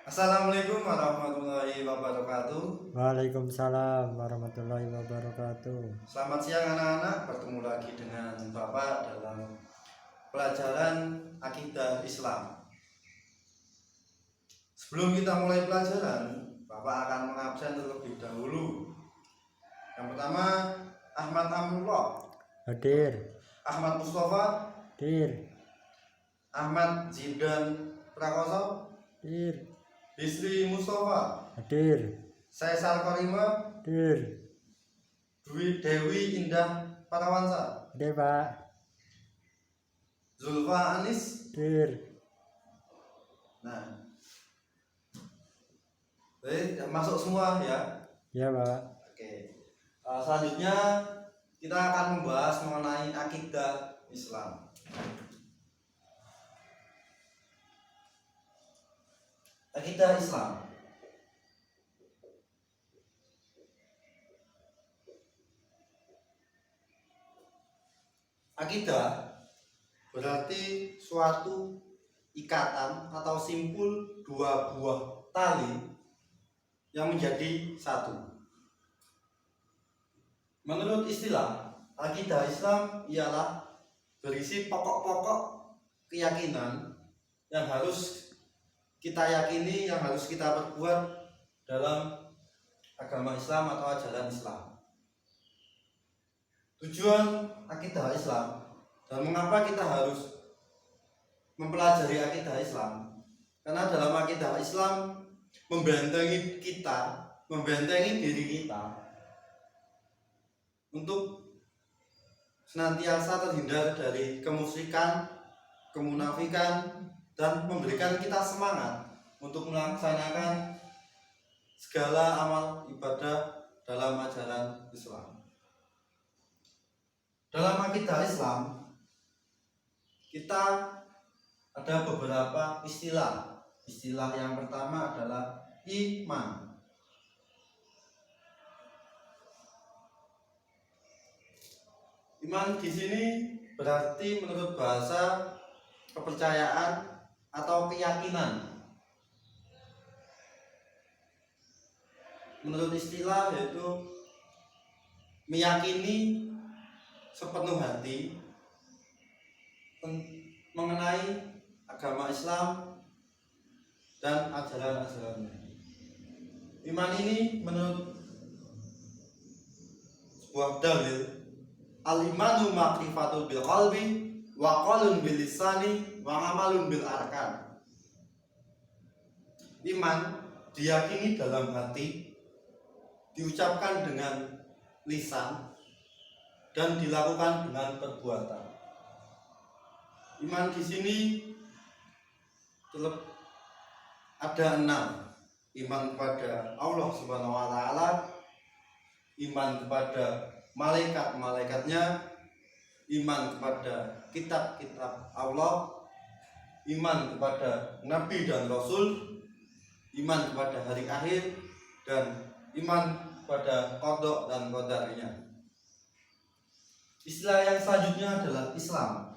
Assalamualaikum warahmatullahi wabarakatuh. Waalaikumsalam warahmatullahi wabarakatuh. Selamat siang anak-anak, bertemu lagi dengan Bapak dalam pelajaran akidah Islam. Sebelum kita mulai pelajaran, Bapak akan mengabsen terlebih dahulu. Yang pertama, Ahmad Amrullah, Hadir. Ahmad Mustafa, Hadir. Ahmad Zidan Prakoso, Hadir. Bisri Mustafa, Hadir. Saisal Korima, Hadir. Dwi Dewi Indah Parawansa, Hadir, Pak. Zulfa Anis. Hadir. Nah, jadi masuk semua ya. Ya, Pak. Oke. Selanjutnya kita akan membahas mengenai akidah Islam. Akidah Islam. Akidah berarti suatu ikatan atau simpul dua buah tali yang menjadi satu. Menurut istilah, akidah Islam ialah berisi pokok-pokok keyakinan yang harus kita yakini, yang harus kita perbuat dalam agama Islam atau ajaran Islam. Tujuan akidah Islam dan mengapa kita harus mempelajari akidah Islam, karena dalam akidah Islam membentengi kita, membentengi diri kita untuk senantiasa terhindar dari kemusyrikan, kemunafikan, dan memberikan kita semangat untuk melaksanakan segala amal ibadah dalam ajaran Islam. Dalam akidah Islam, kita ada beberapa istilah. Istilah yang pertama adalah iman. Iman di sini berarti menurut bahasa kepercayaan atau keyakinan. Menurut istilah yaitu meyakini sepenuh hati mengenai agama Islam dan ajaran-ajarannya. Iman ini menurut sebuah dalil, al-imanu ma'rifatul bil qalbi wa qaulun bil lisani wa amalun bil arkan. Iman diyakini dalam hati, diucapkan dengan lisan, dan dilakukan dengan perbuatan. Iman di sini ada 6. Iman kepada Allah Subhanahu wa taala, iman kepada malaikat-malaikatnya, iman kepada kitab-kitab Allah, iman kepada nabi dan rasul, iman kepada hari akhir, dan iman kepada qada dan qadarnya. Istilah yang selanjutnya adalah Islam.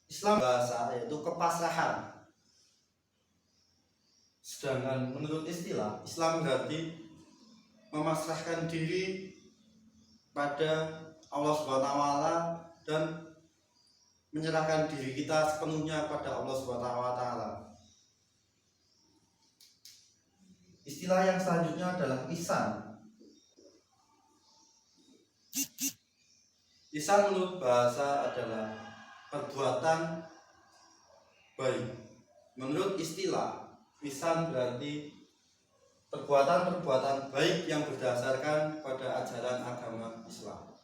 Islam bahasa yaitu kepasrahan. Sedangkan menurut istilah, Islam berarti memasrahkan diri pada Allah Subhanahu wa taala dan menyerahkan diri kita sepenuhnya pada Allah Subhanahu wa taala. Istilah yang selanjutnya adalah ihsan. Ihsan menurut bahasa adalah perbuatan baik. Menurut istilah, ihsan berarti perbuatan-perbuatan baik yang berdasarkan pada ajaran agama Islam.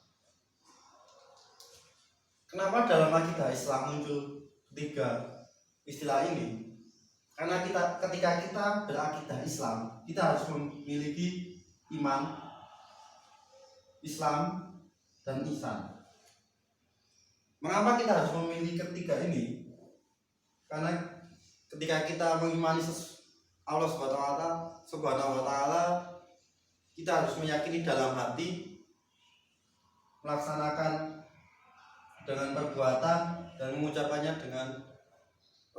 Kenapa dalam akidah Islam muncul 3 istilah ini? Karena ketika kita berakidah Islam, kita harus memiliki iman, Islam, dan ihsan. Mengapa kita harus memilih ketiga ini? Karena ketika kita mengimani Allah Subhanahu wa taala, kita harus meyakini dalam hati, melaksanakan dengan perbuatan, dan mengucapannya dengan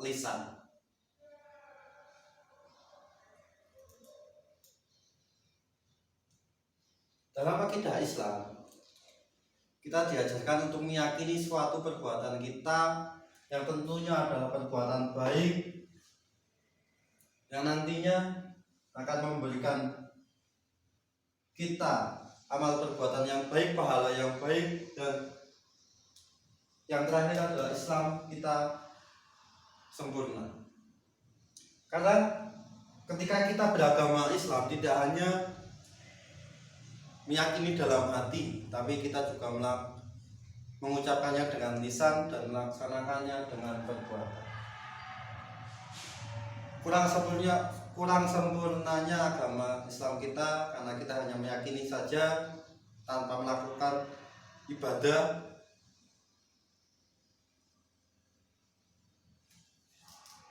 lisan. Dalam akidah Islam, kita diajarkan untuk meyakini suatu perbuatan kita yang tentunya adalah perbuatan baik yang nantinya akan memberikan kita amal perbuatan yang baik, pahala yang baik, dan yang terakhir adalah Islam kita sempurna. Karena ketika kita beragama Islam tidak hanya meyakini dalam hati, tapi kita juga mengucapkannya dengan lisan dan melaksanakannya dengan perbuatan. Kurang sempurnanya agama Islam kita karena kita hanya meyakini saja tanpa melakukan ibadah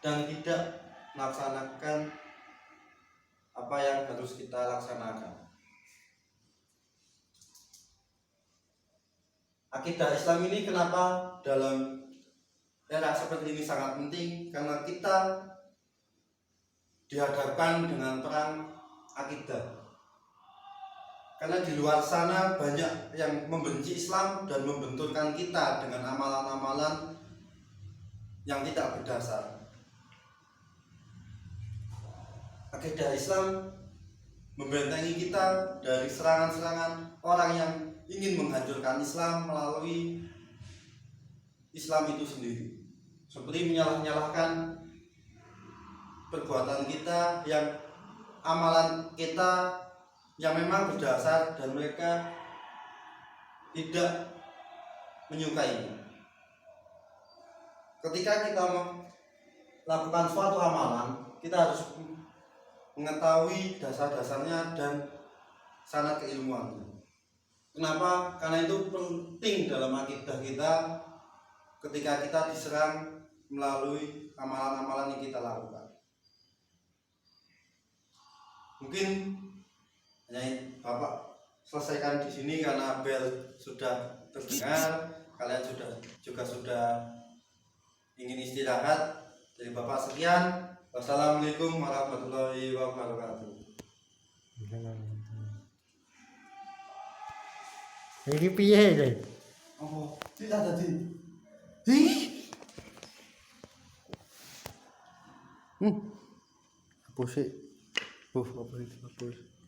dan tidak melaksanakan apa yang harus kita laksanakan. Akidah Islam ini kenapa dalam era seperti ini sangat penting? Karena kita dihadapkan dengan perang akidah. Karena di luar sana banyak yang membenci Islam dan membenturkan kita dengan amalan-amalan yang tidak berdasar. Akidah Islam membentengi kita dari serangan-serangan orang yang ingin menghancurkan Islam melalui Islam itu sendiri, seperti menyalah-nyalahkan perbuatan kita, yang amalan kita yang memang berdasar dan mereka tidak menyukainya. Ketika kita melakukan suatu amalan, kita harus mengetahui dasar-dasarnya dan sanad keilmuannya. Kenapa? Karena itu penting dalam akidah kita ketika kita diserang melalui amalan-amalan yang kita lakukan. Mungkin hanya Bapak selesaikan di sini karena bel sudah terdengar, kalian sudah ingin istirahat. Jadi Bapak sekian. Wassalamualaikum warahmatullahi wabarakatuh. Ini piye deh? Oh, tidak tadi. Hapus sih. Hapus.